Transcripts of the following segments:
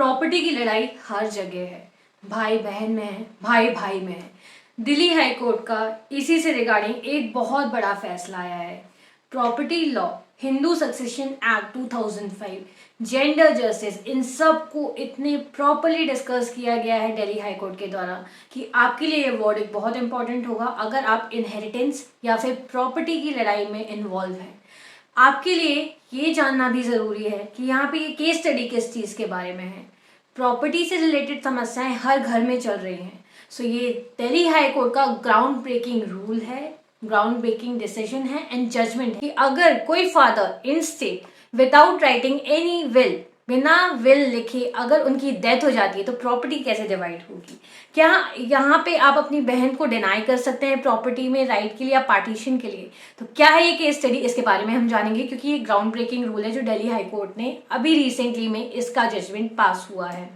Property की लड़ाई हर जगह है, भाई बहन में है, भाई भाई में है। दिल्ली हाई कोर्ट का इसी से रिगार्डिंग एक बहुत बड़ा फैसला आया है। Property law, Hindu succession act 2005, gender justice, इन सब को इतने प्रॉपरली डिस्कस किया गया है दिल्ली हाई कोर्ट के द्वारा कि आपके लिए ये वर्ड एक बहुत इंपॉर्टेंट होगा अगर आप इनहेरिटेंस या फिर प्रॉपर्टी की लड़ाई में इन्वॉल्व हैं। आपके लिए ये जानना भी जरूरी है कि यहाँ पे ये केस स्टडी किस चीज के बारे में है। प्रॉपर्टी से रिलेटेड समस्याएं हर घर में चल रही हैं। सो ये दिल्ली हाई कोर्ट का ग्राउंड ब्रेकिंग रूल है, ग्राउंड ब्रेकिंग डिसीजन है एंड जजमेंट है कि अगर कोई father in state without writing any will, बिना विल लिखे अगर उनकी डेथ हो जाती है तो प्रॉपर्टी कैसे डिवाइड होगी। क्या यहाँ पे आप अपनी बहन को डिनाई कर सकते हैं प्रॉपर्टी में राइट के लिए या पार्टीशन के लिए? तो क्या है ये केस स्टडी, इसके बारे में हम जानेंगे क्योंकि ये ग्राउंड ब्रेकिंग रूल है जो दिल्ली हाई कोर्ट ने अभी रिसेंटली में इसका जजमेंट पास हुआ है।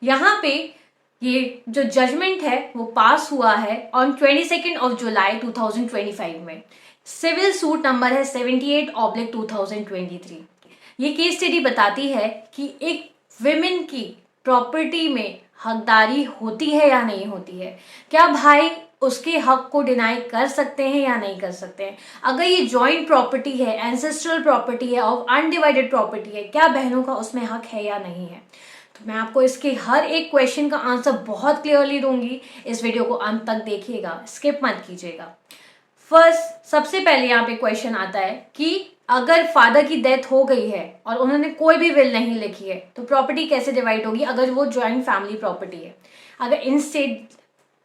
यहाँ पे ये जो जजमेंट है वो पास हुआ है ऑन 22 जुलाई 2025 में। सिविल सूट नंबर है 78/2023। ये केस स्टडी बताती है कि एक विमेन की प्रॉपर्टी में हकदारी होती है या नहीं होती है। क्या भाई उसके हक को डिनाई कर सकते हैं या नहीं कर सकते हैं। अगर ये जॉइंट प्रॉपर्टी है, एंसेस्ट्रल प्रॉपर्टी है और अनडिवाइडेड प्रॉपर्टी है, क्या बहनों का उसमें हक है या नहीं है। तो मैं आपको इसके हर एक क्वेश्चन का आंसर बहुत क्लियरली दूंगी। इस वीडियो को अंत तक देखिएगा, स्किप मत कीजिएगा। फर्स्ट, सबसे पहले यहाँ पे क्वेश्चन आता है कि अगर फादर की डेथ हो गई है और उन्होंने कोई भी विल नहीं लिखी है तो प्रॉपर्टी कैसे डिवाइड होगी अगर वो ज्वाइंट फैमिली प्रॉपर्टी है, अगर इंस्टेड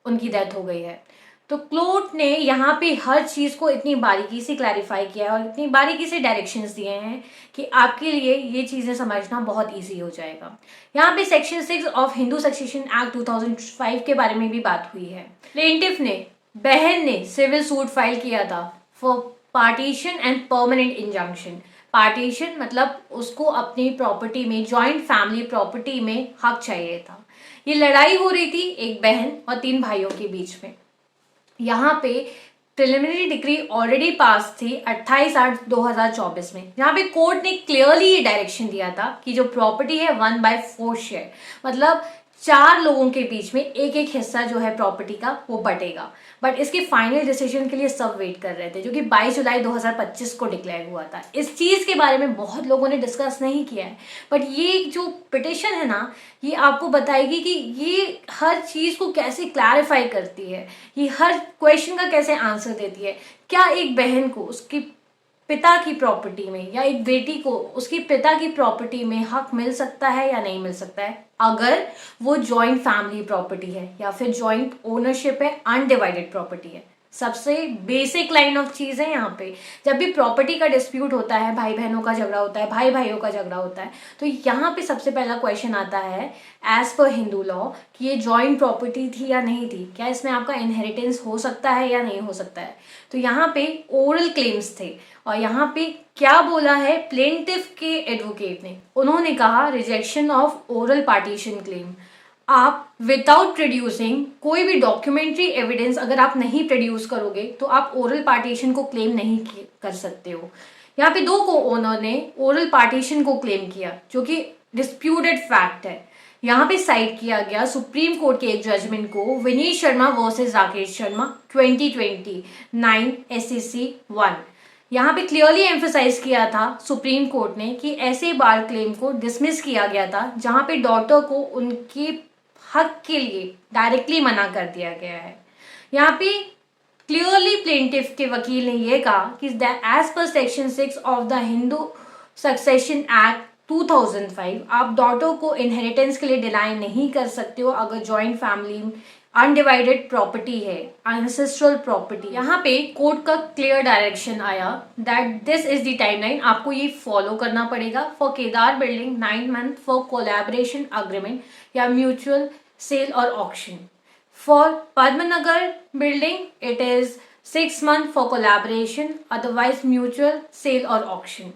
उनकी डेथ हो गई है। तो कोर्ट ने यहाँ पे हर चीज को इतनी बारीकी से क्लैरिफाई किया है और इतनी बारीकी से डायरेक्शंस दिए हैं कि आपके लिए ये चीजें समझना बहुत ईजी हो जाएगा। यहाँ पे section 6 of Hindu succession act 2005 के बारे में भी बात हुई है। प्लेंटिफ ने, बहन ने सिविल सूट फाइल किया था for partition and permanent injunction. Partition मतलब उसको अपनी प्रॉपर्टी में, जॉइंट फैमिली प्रॉपर्टी में हक चाहिए था। ये लड़ाई हो रही थी एक बहन और 3 भाइयों के बीच में। यहाँ पे प्रिलिमिनरी डिक्री ऑलरेडी पास थी 28/8/2024 में, जहाँ पे कोर्ट ने क्लियरली ये डायरेक्शन दिया था कि जो प्रॉपर्टी है 1/4 शेयर, मतलब 4 लोगों के बीच में एक एक हिस्सा जो है प्रॉपर्टी का वो बटेगा। बट इसके फाइनल डिसीजन के लिए सब वेट कर रहे थे जो कि 22 जुलाई 2025 को डिक्लेयर हुआ था। इस चीज के बारे में बहुत लोगों ने डिस्कस नहीं किया है, बट ये जो पिटिशन है ना, ये आपको बताएगी कि ये हर चीज को कैसे क्लैरिफाई करती है, ये हर क्वेश्चन का कैसे आंसर देती है। क्या एक बहन को उसकी पिता की प्रॉपर्टी में या एक बेटी को उसकी पिता की प्रॉपर्टी में हक मिल सकता है या नहीं मिल सकता है अगर वो जॉइंट फैमिली प्रॉपर्टी है या फिर जॉइंट ओनरशिप है, अनडिवाइडेड प्रॉपर्टी है। सबसे बेसिक लाइन ऑफ चीज है यहाँ पे। जब भी प्रॉपर्टी का डिस्प्यूट होता है, भाई बहनों का झगड़ा होता है, भाई भाइयों का झगड़ा होता है, तो यहाँ पे सबसे पहला क्वेश्चन आता है एज पर हिंदू लॉ कि ये जॉइंट प्रॉपर्टी थी या नहीं थी, क्या इसमें आपका इनहेरिटेंस हो सकता है या नहीं हो सकता है। तो यहाँ पे ओरल क्लेम्स थे और यहाँ पे क्या बोला है प्लेंटिफ के एडवोकेट ने, उन्होंने कहा rejection of oral partition claim. आप विदाउट प्रोड्यूसिंग कोई भी डॉक्यूमेंट्री एविडेंस अगर आप नहीं प्रोड्यूस करोगे तो आप ओरल पार्टीशन को क्लेम नहीं कर सकते हो। यहाँ पे 2 को ओनर ने ओरल पार्टीशन को क्लेम किया जो कि डिस्प्यूटेड फैक्ट है। यहाँ पे साइट किया गया सुप्रीम कोर्ट के एक जजमेंट को, विनीत शर्मा वर्सेस राकेश शर्मा 2029 SCC 1। यहाँ पे क्लियरली एम्फेसाइज किया था सुप्रीम कोर्ट ने कि ऐसे बार क्लेम को डिसमिस किया गया था जहाँ पे डॉटर को उनके हक के लिए डायरेक्टली मना कर दिया गया है। यहाँ पे क्लियरली प्लेंटिफ के वकील ने यह कहा कि as per section 6 of the Hindu succession act 2005 आप डॉटर को इनहेरिटेंस के लिए डिनाई नहीं कर सकते हो अगर जॉइंट फैमिली अनडिवाइडेड प्रॉपर्टी है, एंसेस्ट्रल प्रॉपर्टी। यहाँ पे कोर्ट का क्लियर डायरेक्शन आया that this is the timeline, आपको ये फॉलो करना पड़ेगा। For Kedar building 9 month for collaboration agreement या म्यूचुअल सेल और auction. For Padmanagar building it is 6 months for collaboration, otherwise mutual sale और ऑक्शन।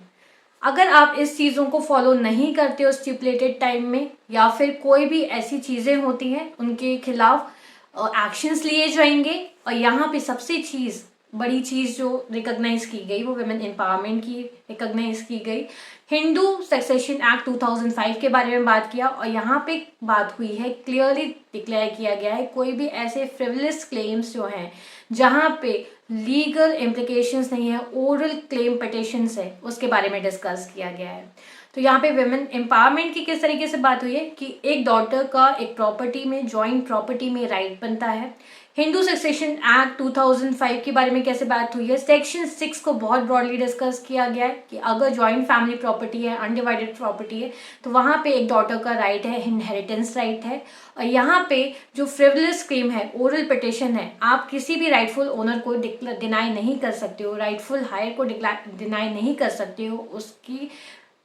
अगर आप इस चीज़ों को फॉलो नहीं करते हो स्टिपुलेटेड टाइम में या फिर कोई भी ऐसी चीज़ें होती हैं उनके खिलाफ एक्शंस लिए जाएंगे। और यहाँ पे सबसे चीज़ बड़ी चीज़ जो रिकॉग्नाइज की गई वो वुमेन एम्पावरमेंट की रिकॉग्नाइज की गई। हिंदू सक्सेशन एक्ट 2005 के बारे में बात किया और यहाँ पे बात हुई है, क्लियरली डिक्लेयर किया गया है कोई भी ऐसे फ्रिवलेस क्लेम्स जो हैं जहाँ पे लीगल इम्प्लीकेशंस नहीं है, ओरल क्लेम पिटिशंस है, उसके बारे में डिस्कस किया गया है। तो यहाँ पे वुमेन एम्पावरमेंट की किस तरीके से बात हुई है कि एक डॉटर का एक प्रॉपर्टी में, जॉइंट प्रॉपर्टी में राइट बनता है। हिंदू सक्सेशन एक्ट 2005 के बारे में कैसे बात हुई है, सेक्शन 6 को बहुत ब्रॉडली डिस्कस किया गया है कि अगर जॉइंट फैमिली प्रॉपर्टी है, अनडिवाइडेड प्रॉपर्टी है, तो वहाँ पे एक डॉटर का राइट है, इनहेरिटेंस राइट है। और यहाँ पे जो फ्रिवलेस क्लेम है, ओरल पिटिशन है, आप किसी भी राइटफुल ओनर को डिनाई नहीं कर सकते हो, राइटफुल हायर को डिनाई नहीं कर सकते हो उसकी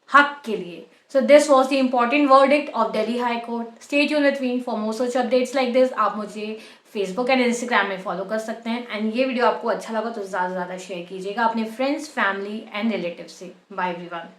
हक के लिए। So this was the important verdict of Delhi High Court. Stay tuned with me for more such updates like this. आप मुझे Facebook एंड Instagram में फॉलो कर सकते हैं। एंड ये वीडियो आपको अच्छा लगा तो ज़्यादा से ज़्यादा शेयर कीजिएगा अपने फ्रेंड्स, फैमिली एंड रिलेटिव से। Bye everyone.